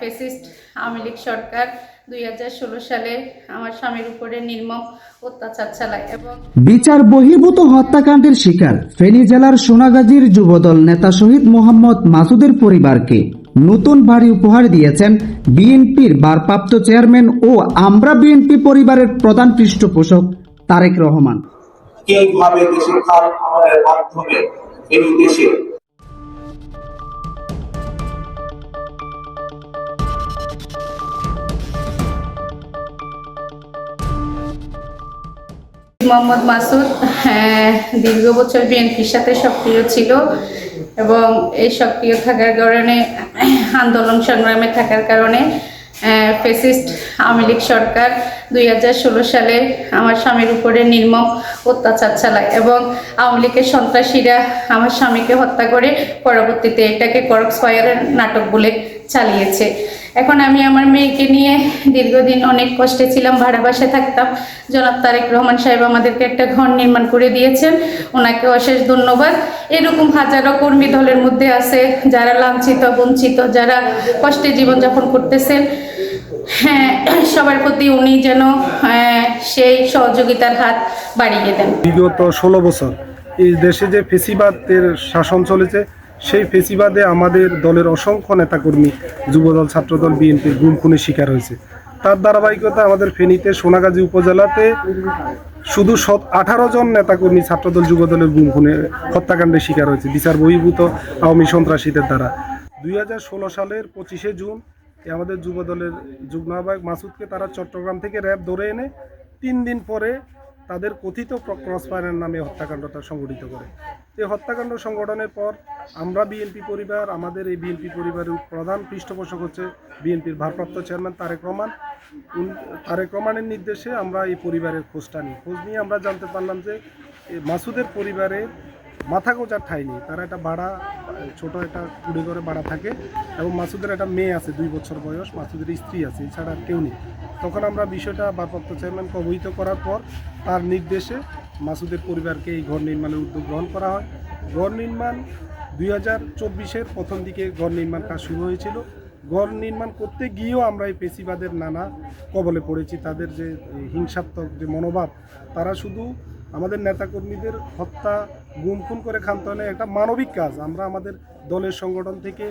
Fascist Awami League সরকার 2016 সালে আমার স্বামীর উপরে নির্মম অত্যাচার চালায় এবং বিচার বহির্ভূত হত্যাকাণ্ডের শিকার ফেনী জেলার সোনাগাজীর যুবদল নেতা শহীদ মোহাম্মদ মাসুদের পরিবারকে নতুন বাড়ি উপহার দিয়েছেন বিএনপির ভারপ্রাপ্ত চেয়ারম্যান ও আমরা বিএনপি পরিবারের প্রধান পৃষ্ঠপোষক তারেক রহমান। কিভাবে দেশের খাল খননের মাধ্যমে এই দেশে মোহাম্মদ মাসুদ দীর্ঘ বছর বিএনপির সাথে সক্রিয় ছিল এবং এই সক্রিয় থাকার কারণে আন্দোলন সংগ্রামে থাকার কারণে ফ্যাসিস্ট আওয়ামী লীগ সরকার 2016 সালে আমার স্বামীর উপরে নির্মম অত্যাচার চালায় এবং আওয়ামী লীগের সন্ত্রাসীরা আমার স্বামীকে হত্যা করে পরবর্তীতে এটাকে ক্রসফায়ারের নাটক বলে চালিয়েছে। এখন আমি আমার মেয়েকে নিয়ে দীর্ঘদিন অনেক কষ্টে ছিলাম, ভাড়া বাসায় থাকতাম। জনাব তারেক রহমান সাহেব আমাদেরকে একটা ঘর নির্মাণ করে দিয়েছেন, ওনাকে অশেষ ধন্যবাদ। এরকম হাজারো কর্মী দলের মধ্যে আছে যারা লাঞ্ছিত বঞ্চিত, যারা কষ্টে জীবনযাপন করতেছেন। সবার প্রতি উনি যেন সেই সহযোগিতার হাত বাড়িয়ে দেন। বিগত 16 বছর এই দেশে যে ফেসিবাদের শাসন চলেছে, সেই ফেসিবাদে আমাদের দলের অসংখ্য নেতাকর্মী যুবদল, ছাত্রদল, বিএনপির গুম খুনের শিকার হয়েছে। তার ধারাবাহিকতা আমাদের ফেনীতে সোনাগাজী উপজেলাতে শুধু 18 জন নেতাকর্মী ছাত্রদল যুবদলের গুম খুনে হত্যাকাণ্ডের শিকার হয়েছে বিচার বহির্ভূত আওয়ামী সন্ত্রাসীদের দ্বারা। 2016 সালের 25শে জুন আমাদের যুবদলের যুগ্ম আহ্বায়ক মাসুদকে তারা চট্টগ্রাম থেকে র্যাব ধরে এনে 3 দিন পরে তাদের কথিত ক্রসফায়ারের নামে হত্যাকাণ্ডটা সংগঠিত করে। এই হত্যাকাণ্ড সংগঠনের পর আমরা বিএনপি পরিবার, আমাদের এই বিএনপি পরিবারের প্রধান পৃষ্ঠপোষক হচ্ছে বিএনপির ভারপ্রাপ্ত চেয়ারম্যান তারেক রহমান। তারেক রহমানের নির্দেশে আমরা এই পরিবারের খোঁজ নিয়ে আমরা জানতে পারলাম যে মাসুদের পরিবারের মাথা গোজার ঠাঁই নেই। তারা একটা ভাড়া, ছোট একটা কুড়ি ঘরে ভাড়া থাকে এবং মাসুদের একটা মেয়ে আছে 2 বছর বয়স, মাসুদের স্ত্রী আছে, এছাড়া কেউ নেই। তখন আমরা বিষয়টা ভারপ্রাপ্ত চেয়ারম্যানকে অবহিত করার পর তার নির্দেশে মাসুদের পরিবারকে এই ঘর নির্মাণের উদ্যোগ গ্রহণ করা হয়। ঘর নির্মাণ 2024-এর প্রথম দিকে ঘর নির্মাণ কাজ শুরু হয়েছিল। ঘর নির্মাণ করতে গিয়েও আমরা এই পেশিবাদের নানা কবলে পড়েছি। তাদের যে হিংসাত্মক যে মনোভাব, তারা শুধু আমাদের নেতাকর্মীদের হত্যা, গুম খুন করে ক্ষান্ত হলে একটা মানবিক কাজ, আমরা আমাদের দলের সংগঠন থেকে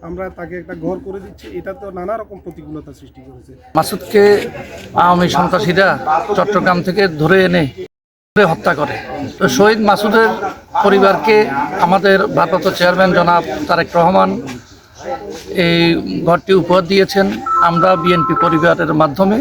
আমরা তাকে একটা ঘর করে দিচ্ছি, এটা তো নানা রকম প্রতিকূলতা সৃষ্টি করেছে। মাসুদকে আওয়ামী সন্ত্রাসীরা চট্টগ্রাম থেকে ধরে এনে হত্যা করে। তো শহীদ মাসুদের পরিবারকে আমাদের ভারপ্রাপ্ত চেয়ারম্যান জনাব তারেক রহমান এই ঘরটি উপহার দিয়েছেন আমরা বিএনপি পরিবারের মাধ্যমে।